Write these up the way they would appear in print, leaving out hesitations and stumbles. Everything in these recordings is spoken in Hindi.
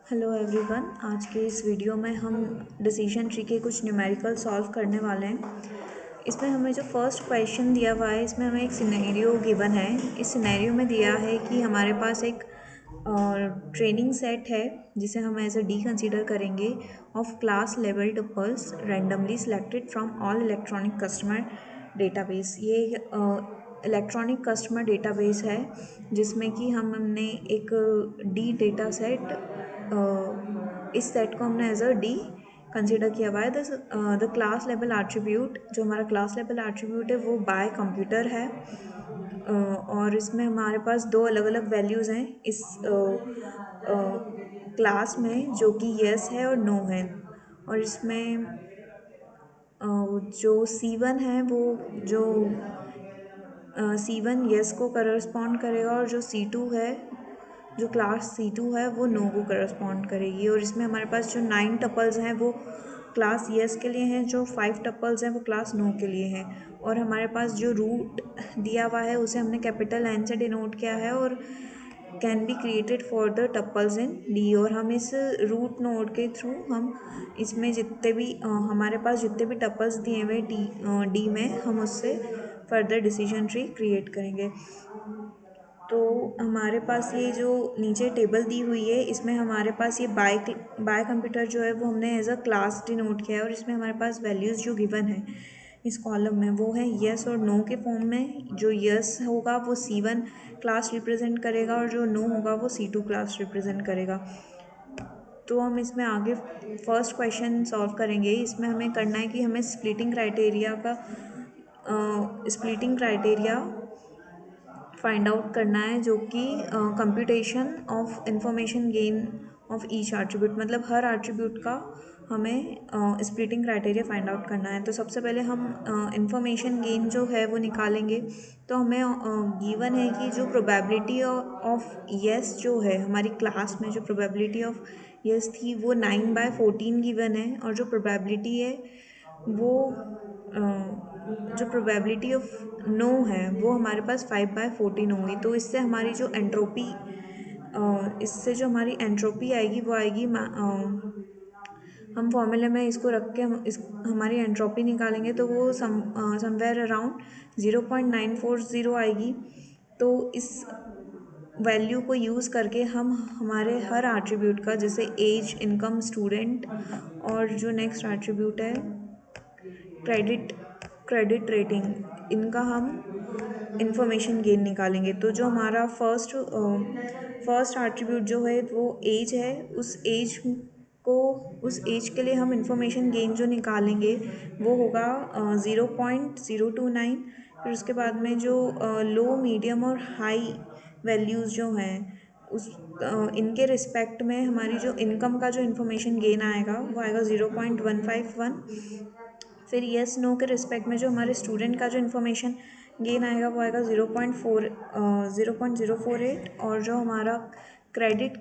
Hello everyone. आज के इस वीडियो में हम डिसीजन ट्री के कुछ न्यूमेरिकल सॉल्व करने वाले हैं। इसमें हमें जो फर्स्ट क्वेश्चन दिया हुआ है, इसमें हमें एक सिनेरियो गिवन है। इस सिनेरियो में दिया है कि हमारे पास एक ट्रेनिंग सेट है जिसे हम एज अ डी कंसीडर करेंगे of class level tuples randomly selected from all electronic customer database. ये इलेक्ट्रॉनिक कस्टमर डेटाबेस है जिसमें कि हमने एक डी डेटा सेट, इस सेट को हमने एज अ डी कंसिडर किया हुआ है। द क्लास लेवल एट्रीब्यूट, जो हमारा क्लास लेवल एट्रीब्यूट है वो बाय कंप्यूटर है। और इसमें हमारे पास दो अलग अलग वैल्यूज़ हैं इस क्लास में, जो कि यस है और नो है। और इसमें जो C1 है वो जो C1 यस को करस्पॉन्ड करेगा, और जो C2 है, जो क्लास C2 है वो नो को करस्पॉन्ड करेगी। और इसमें हमारे पास जो 9 टपल्स हैं वो क्लास यस के लिए हैं, जो 5 टपल्स हैं वो क्लास नो के लिए हैं। और हमारे पास जो रूट दिया हुआ है उसे हमने कैपिटल N से डिनोट किया है, और can be created for the tuples in D. और हम इस रूट नोड के थ्रू हम इसमें जितने भी हमारे पास जितने भी टपल्स दिए हुए डी में, हम उससे फर्दर डिसीजन ट्री क्रिएट करेंगे। तो हमारे पास ये जो नीचे टेबल दी हुई है, इसमें हमारे पास ये बाय कंप्यूटर जो है वो हमने एज अ क्लास डिनोट किया है। और इसमें हमारे पास वैल्यूज़ जो गिवन है इस कॉलम में वो है यस और नो के फॉर्म में। जो यस होगा वो C1 क्लास रिप्रेजेंट करेगा, और जो नो होगा वो C2 क्लास रिप्रेजेंट करेगा। तो हम इसमें आगे फर्स्ट क्वेश्चन सॉल्व करेंगे। इसमें हमें करना है कि हमें स्प्लिटिंग क्राइटेरिया फाइंड आउट करना है, जो कि computation of information gain of each attribute, मतलब हर एट्रीब्यूट का हमें स्प्लिटिंग क्राइटेरिया फाइंड आउट करना है। तो सबसे पहले हम इंफॉर्मेशन गेन जो है वो निकालेंगे। तो हमें गिवन है कि जो प्रोबेबिलिटी ऑफ यस जो है हमारी क्लास में, जो प्रोबेबिलिटी ऑफ यस थी वो 9/14 गिवन है। और जो प्रोबेबिलिटी है वो जो प्रोबेबिलिटी ऑफ नो है वो हमारे पास 5/14 होंगी। तो इससे जो हमारी एंट्रोपी आएगी वो आएगी, हम फॉर्मूले में इसको रख के हमारी एंट्रोपी निकालेंगे तो वो समवेयर अराउंड 0.940 आएगी। तो इस वैल्यू को यूज़ करके हम हमारे हर एट्रीब्यूट का, जैसे एज, इनकम, स्टूडेंट, और जो नेक्स्ट एट्रीब्यूट है क्रेडिट क्रेडिट रेटिंग, इनका हम इंफॉर्मेशन गेन निकालेंगे। तो जो हमारा फर्स्ट एट्रीब्यूट जो है वो एज है, को उस एज के लिए हम इंफॉर्मेशन गेन जो निकालेंगे वो होगा 0.029। फिर उसके बाद में जो लो, मीडियम और हाई वैल्यूज़ जो हैं उस इनके रिस्पेक्ट में हमारी जो इनकम का जो इन्फॉर्मेशन गेन आएगा वो आएगा 0.151। फिर येस नो के रिस्पेक्ट में जो हमारे स्टूडेंट का जो इन्फॉर्मेशन गेन आएगा वो आएगा 0.048। और जो हमारा क्रेडिट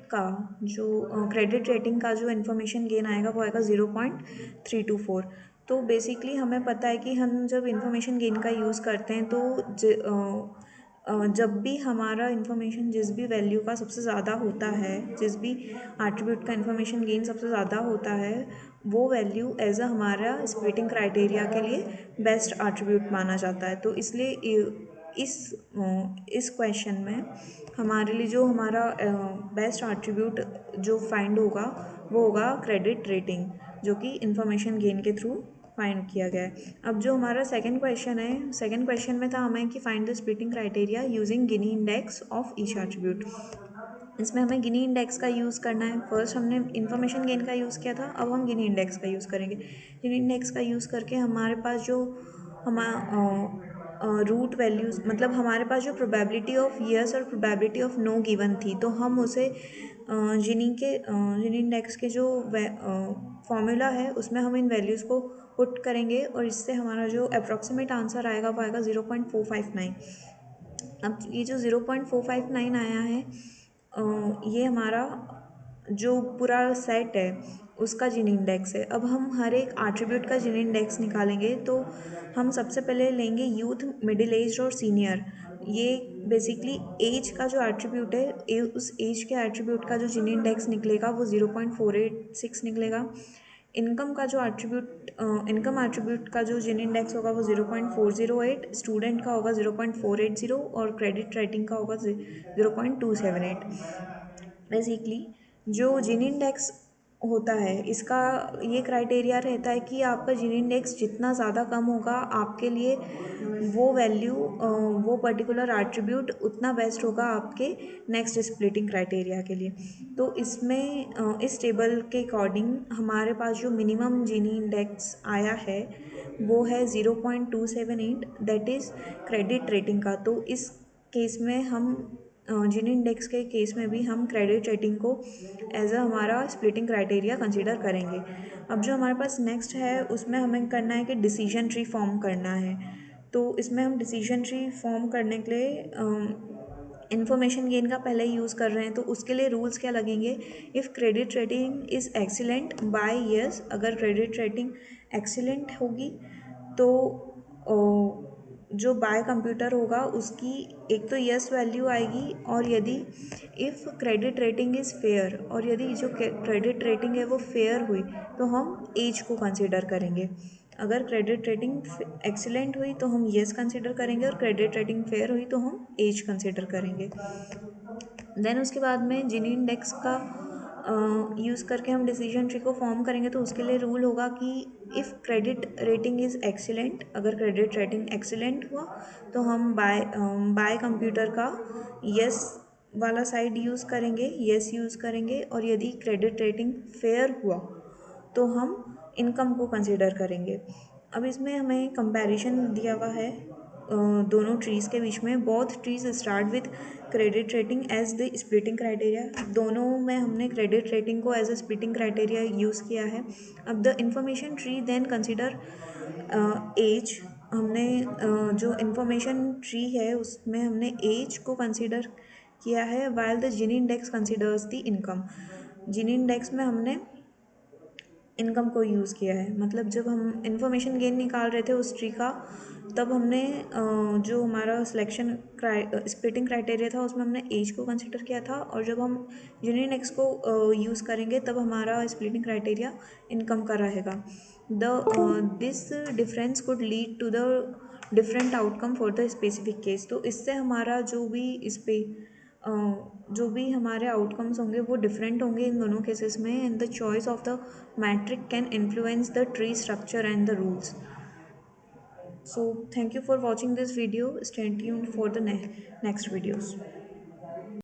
रेटिंग का जो इन्फॉर्मेशन गेन आएगा वो आएगा 0.324। तो बेसिकली हमें पता है कि हम जब इन्फॉर्मेशन गेन का यूज़ करते हैं तो जब भी हमारा इन्फॉर्मेशन जिस भी वैल्यू का सबसे ज़्यादा होता है, जिस भी एट्रीब्यूट का इन्फॉर्मेशन गेन सबसे ज़्यादा होता है, वो वैल्यू एज अ हमारा स्प्लिटिंग क्राइटेरिया के लिए बेस्ट एट्रीब्यूट माना जाता है। तो इसलिए इस क्वेश्चन में हमारे लिए जो हमारा बेस्ट एट्रीब्यूट जो फाइंड होगा वो होगा क्रेडिट रेटिंग, जो कि इन्फॉर्मेशन गेन के थ्रू फाइंड किया गया है। अब जो हमारा सेकंड क्वेश्चन है, सेकंड क्वेश्चन में था हमें कि find the splitting criteria using Gini index of each attribute. इसमें हमें गिनी इंडेक्स का यूज़ करना है। फर्स्ट हमने इन्फॉर्मेशन गेन का यूज़ किया था, अब हम गिनी इंडेक्स का यूज़ करेंगे। गिनी इंडेक्स का यूज़ करके हमारे पास जो हमारा रूट वैल्यूज़, मतलब हमारे पास जो प्रोबेबिलिटी ऑफ यस और प्रोबेबिलिटी ऑफ नो गिवन थी, तो हम उसे जिनी इंडेक्स के जो फॉर्मूला है उसमें हम इन वैल्यूज़ को पुट करेंगे, और इससे हमारा जो अप्रॉक्सीमेट आंसर आएगा वो आएगा 0.459। अब ये जो 0.459 आया है, ये हमारा जो पूरा सेट है उसका जिन इंडेक्स है। अब हम हर एक एट्रीब्यूट का जिन इंडेक्स निकालेंगे। तो हम सबसे पहले लेंगे यूथ, मिडिल एज और सीनियर। ये बेसिकली एज का जो एट्रीब्यूट है, उस एज के एट्रीब्यूट का जो जिनी इंडेक्स निकलेगा वो 0.486 निकलेगा। इनकम का जो एट्रीब्यूट इनकम एट्रीब्यूट का जो जिनी इंडेक्स होगा वो 0.408, स्टूडेंट का होगा 0.480 और क्रेडिट रेटिंग का होगा 0.278। बेसिकली जो जिनी इंडेक्स होता है, इसका ये क्राइटेरिया रहता है कि आपका जिनी इंडेक्स जितना ज़्यादा कम होगा आपके लिए वो वैल्यू, वो पर्टिकुलर एट्रीब्यूट उतना बेस्ट होगा आपके नेक्स्ट स्प्लिटिंग क्राइटेरिया के लिए। तो इसमें इस टेबल के अकॉर्डिंग हमारे पास जो मिनिमम जिनी इंडेक्स आया है वो है 0.278, दैट इज़ क्रेडिट रेटिंग का। तो इस केस में हम जिन इंडेक्स के केस में भी हम क्रेडिट रेटिंग को एज अ हमारा स्प्लिटिंग क्राइटेरिया कंसिडर करेंगे। अब जो हमारे पास नेक्स्ट है उसमें हमें करना है कि डिसीजन ट्री फॉर्म करना है। तो इसमें हम डिसीजन ट्री फॉर्म करने के लिए इन्फॉर्मेशन गेन का पहले ही यूज़ कर रहे हैं, तो उसके लिए रूल्स क्या लगेंगे। If credit rating is excellent by yes, अगर क्रेडिट रेटिंग एक्सीलेंट होगी तो जो बाय कंप्यूटर होगा उसकी एक तो यस वैल्यू आएगी, और यदि if credit rating is fair, और यदि जो क्रेडिट रेटिंग है वो फेयर हुई तो हम एज को कंसिडर करेंगे। अगर क्रेडिट रेटिंग एक्सीलेंट हुई तो हम येस कंसिडर करेंगे, और क्रेडिट रेटिंग फेयर हुई तो हम एज कंसिडर करेंगे। देन उसके बाद में जिनी इंडेक्स का यूज़ करके हम डिसीजन ट्री को फॉर्म करेंगे। तो उसके लिए रूल होगा कि if credit rating is excellent, अगर क्रेडिट रेटिंग एक्सीलेंट हुआ तो हम बाय कंप्यूटर का येस वाला साइड यूज़ करेंगे, येस यूज़ करेंगे, और यदि क्रेडिट रेटिंग फेयर हुआ तो हम इनकम को कंसिडर करेंगे। अब इसमें हमें कंपैरिजन दिया हुआ है दोनों ट्रीज़ के बीच में। Both trees start with credit rating as the splitting criteria. दोनों में हमने क्रेडिट रेटिंग को as a splitting criteria use किया है। अब the information tree then consider as. हमने जो इंफॉर्मेशन ट्री है उसमें हमने एज को कंसिडर किया है, while the Gini index considers the income. Gini index में हमने इनकम को यूज़ किया है। मतलब जब हम इंफॉर्मेशन गेन निकाल रहे थे उस ट्री का, तब हमने जो हमारा सिलेक्शन स्प्लिटिंग क्राइटेरिया था उसमें हमने एज को कंसिडर किया था, और जब हम यूनियन एक्स को यूज़ करेंगे तब हमारा स्प्लिटिंग क्राइटेरिया इनकम का रहेगा। This difference could lead to the different outcome for the specific case. तो इससे हमारा जो भी इस पे जो भी हमारे आउटकम्स होंगे वो डिफरेंट होंगे इन दोनों केसेस में, and the choice of the metric can influence the tree structure and the rules. So thank you for watching this video. Stay tuned for the next videos.